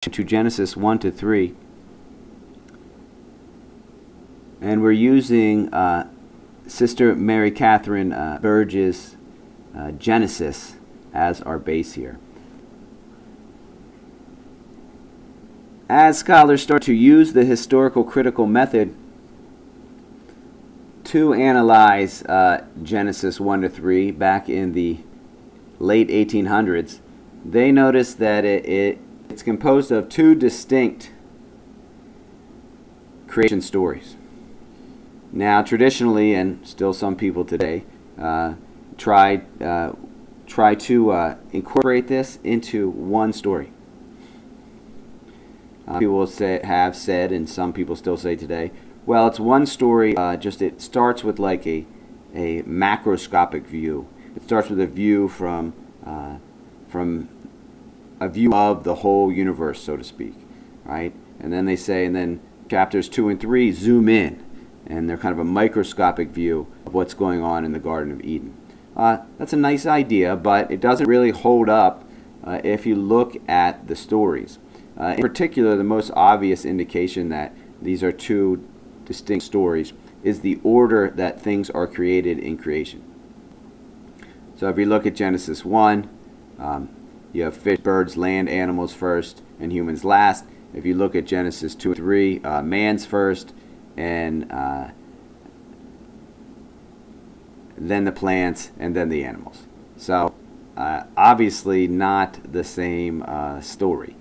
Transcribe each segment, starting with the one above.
to Genesis 1 to 3. And we're using Sister Mary Catherine Burge's Genesis as our base here. As scholars start to use the historical critical method to analyze Genesis 1 to 3 back in the late 1800s, they notice that it's composed of two distinct creation stories. Now, traditionally, and still some people today, try to incorporate this into one story. People have said, and some people still say today, well, it's one story, just it starts with like a macroscopic view. It starts with a view from a view of the whole universe, so to speak, right? And then they say, and then chapters 2 and 3 zoom in, and they're kind of a microscopic view of what's going on in the Garden of Eden. That's a nice idea, but it doesn't really hold up if you look at the stories. In particular, the most obvious indication that these are two distinct stories is the order that things are created in creation. So if you look at Genesis 1, you have fish, birds, land, animals first, and humans last. If you look at Genesis 2 and 3, man's first, and then the plants, and then the animals. So obviously not the same story.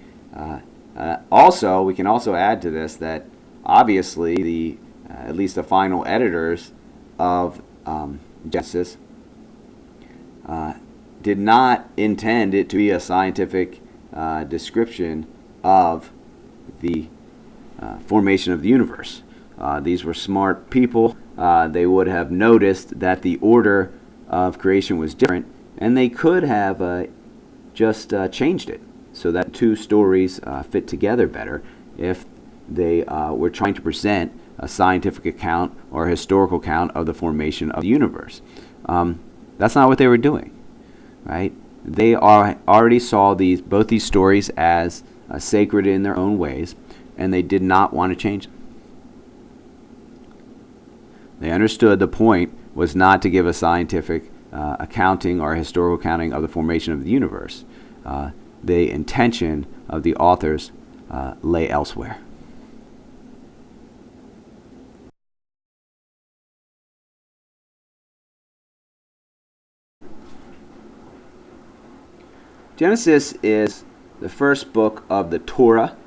Also, we can also add to this that obviously at least the final editors of Genesis did not intend it to be a scientific description of the formation of the universe. These were smart people. They would have noticed that the order of creation was different, and they could have just changed it so that two stories fit together better if they were trying to present a scientific account or a historical account of the formation of the universe. That's not what they were doing, right? They already saw both these stories as sacred in their own ways, and they did not want to change them. They understood the point was not to give a scientific accounting or a historical accounting of the formation of the universe. The intention of the authors lay elsewhere. Genesis is the first book of the Torah,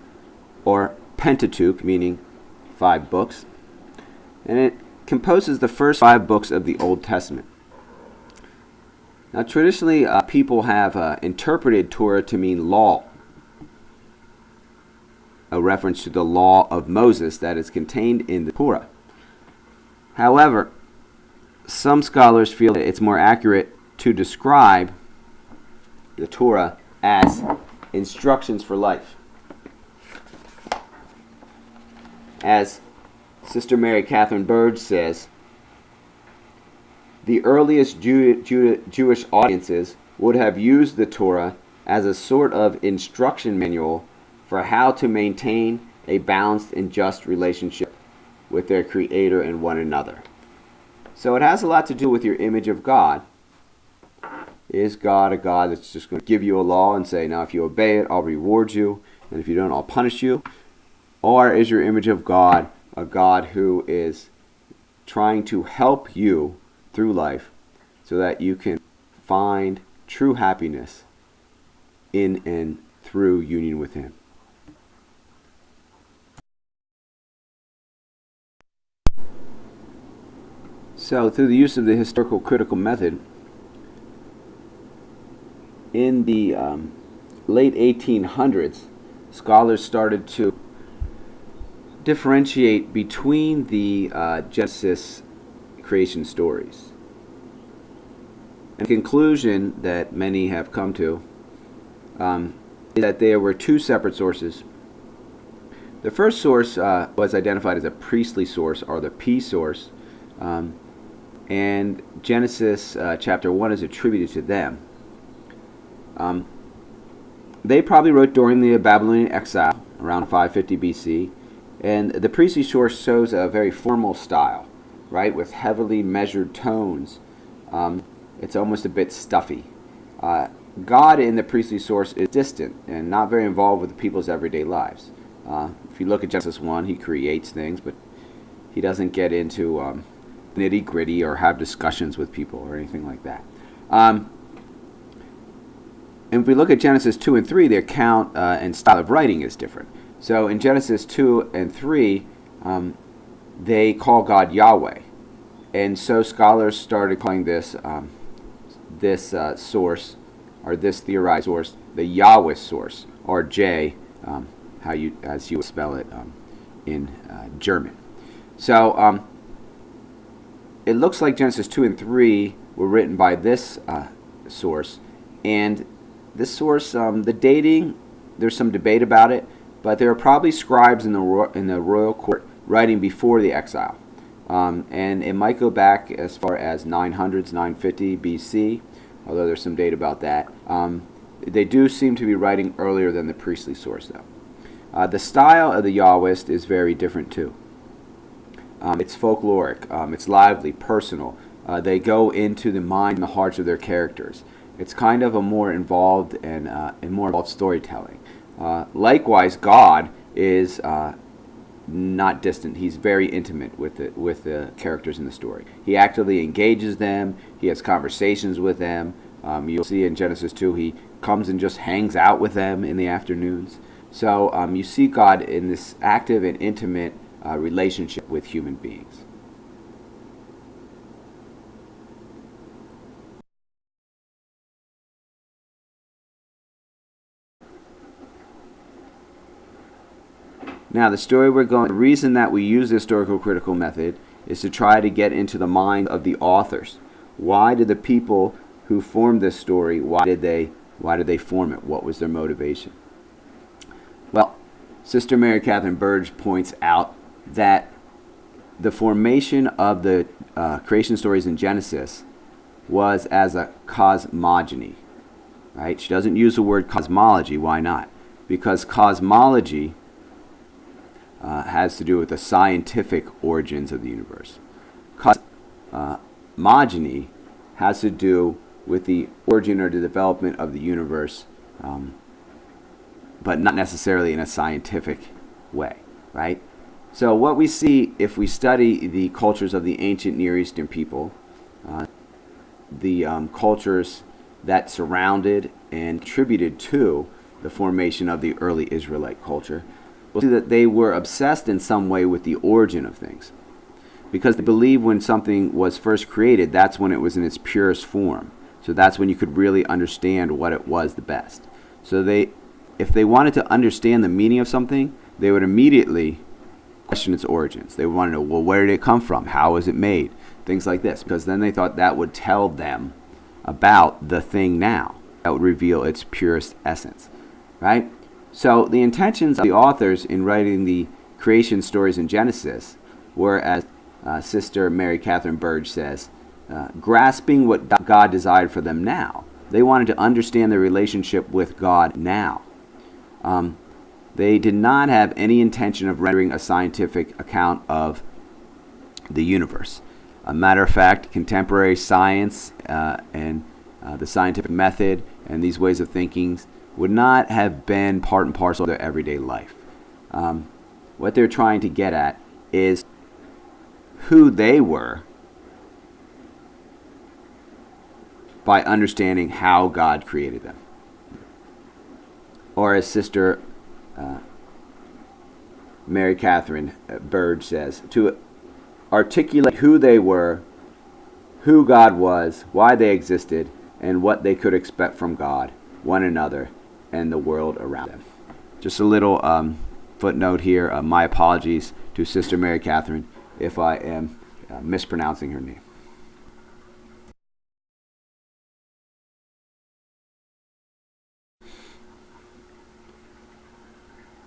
or Pentateuch, meaning 5 books, and it composes the first 5 books of the Old Testament. Now, traditionally, people have interpreted Torah to mean law, a reference to the law of Moses that is contained in the Torah. However, some scholars feel that it's more accurate to describe the Torah as instructions for life. As Sister Mary Catherine Burge says, the earliest Jewish audiences would have used the Torah as a sort of instruction manual for how to maintain a balanced and just relationship with their Creator and one another. So it has a lot to do with your image of God. Is God a God that's just going to give you a law and say, now if you obey it, I'll reward you, and if you don't, I'll punish you? Or is your image of God a God who is trying to help you through life so that you can find true happiness in and through union with Him? So through the use of the historical critical method, in the late 1800s, scholars started to differentiate between the Genesis creation stories. And the conclusion that many have come to is that there were 2 separate sources. The first source was identified as a priestly source, or the P source, and Genesis chapter 1 is attributed to them. they probably wrote during the Babylonian exile around 550 BC, and the priestly source shows a very formal style, right, with heavily measured tones. It's almost a bit stuffy. God in the priestly source is distant and not very involved with the people's everyday lives. If you look at Genesis 1, he creates things, but he doesn't get into nitty gritty or have discussions with people or anything like that. And if we look at Genesis 2 and 3, the account and style of writing is different. So in Genesis 2 and 3, they call God Yahweh. And so scholars started calling this source, or this theorized source, the Yahweh source, or J, as you spell it in German. So it looks like Genesis 2 and 3 were written by this source. And this source, the dating, there's some debate about it, but there are probably scribes in the royal court writing before the exile. And it might go back as far as 900s, 950 BC, although there's some data about that. They do seem to be writing earlier than the priestly source, though. The style of the Yahwist is very different, too. It's folkloric, it's lively, personal. They go into the mind and the hearts of their characters. It's kind of a more involved and more involved storytelling. Likewise, God is not distant. He's very intimate with the characters in the story. He actively engages them. He has conversations with them. You'll see in Genesis 2, he comes and just hangs out with them in the afternoons. So you see God in this active and intimate relationship with human beings. Now, the reason that we use the historical critical method is to try to get into the mind of the authors. Why did the people who formed this story, why did they form it? What was their motivation? Well, Sister Mary Catherine Burge points out that the formation of the creation stories in Genesis was as a cosmogony, right? She doesn't use the word cosmology. Why not? Because cosmology has to do with the scientific origins of the universe. Cosmogony has to do with the origin or the development of the universe, but not necessarily in a scientific way, right? So what we see if we study the cultures of the ancient Near Eastern people, the cultures that surrounded and contributed to the formation of the early Israelite culture, we'll see that they were obsessed in some way with the origin of things. Because they believed when something was first created, that's when it was in its purest form. So that's when you could really understand what it was the best. So if they wanted to understand the meaning of something, they would immediately question its origins. They would want to know, well, where did it come from? How was it made? Things like this. Because then they thought that would tell them about the thing now. That would reveal its purest essence. Right? So the intentions of the authors in writing the creation stories in Genesis were, as Sister Mary Catherine Burge says, grasping what God desired for them now. They wanted to understand their relationship with God now. They did not have any intention of rendering a scientific account of the universe. A matter of fact, contemporary science and the scientific method and these ways of thinking would not have been part and parcel of their everyday life. What they're trying to get at is who they were by understanding how God created them. Or as Sister Mary Catherine Burge says, to articulate who they were, who God was, why they existed, and what they could expect from God, one another, and the world around them. Just a little footnote here. My apologies to Sister Mary Catherine if I am mispronouncing her name.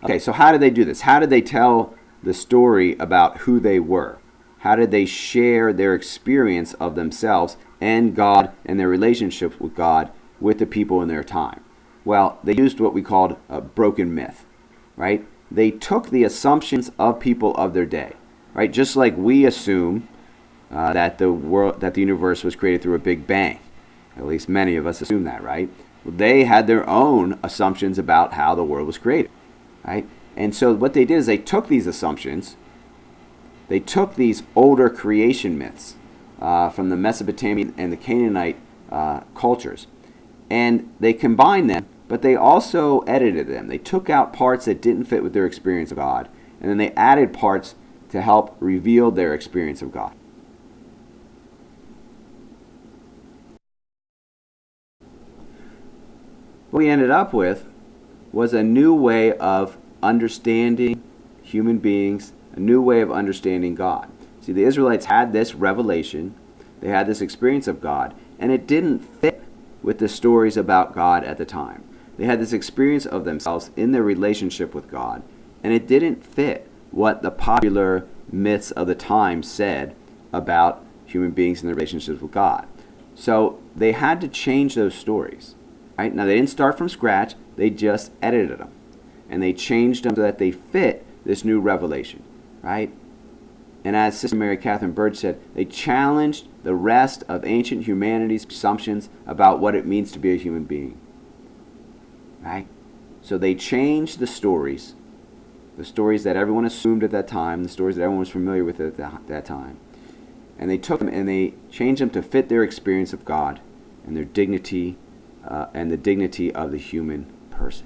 Okay, so how did they do this? How did they tell the story about who they were? How did they share their experience of themselves and God and their relationship with God with the people in their time? Well, they used what we called a broken myth, right? They took the assumptions of people of their day, right? Just like we assume that the universe was created through a big bang. At least many of us assume that, right? Well, they had their own assumptions about how the world was created, right? And so what they did is they took these assumptions, they took these older creation myths from the Mesopotamian and the Canaanite cultures, and they combined them, but they also edited them. They took out parts that didn't fit with their experience of God, and then they added parts to help reveal their experience of God. What we ended up with was a new way of understanding human beings, a new way of understanding God. See, the Israelites had this revelation, they had this experience of God, and it didn't fit with the stories about God at the time. They had this experience of themselves in their relationship with God, and it didn't fit what the popular myths of the time said about human beings and their relationships with God. So they had to change those stories. Right? Now, they didn't start from scratch, they just edited them. And they changed them so that they fit this new revelation. Right? And as Sister Mary Catherine Birch said, they challenged the rest of ancient humanity's assumptions about what it means to be a human being. Right? So they changed the stories that everyone assumed at that time, the stories that everyone was familiar with at that time. And they took them and they changed them to fit their experience of God and their dignity and the dignity of the human person.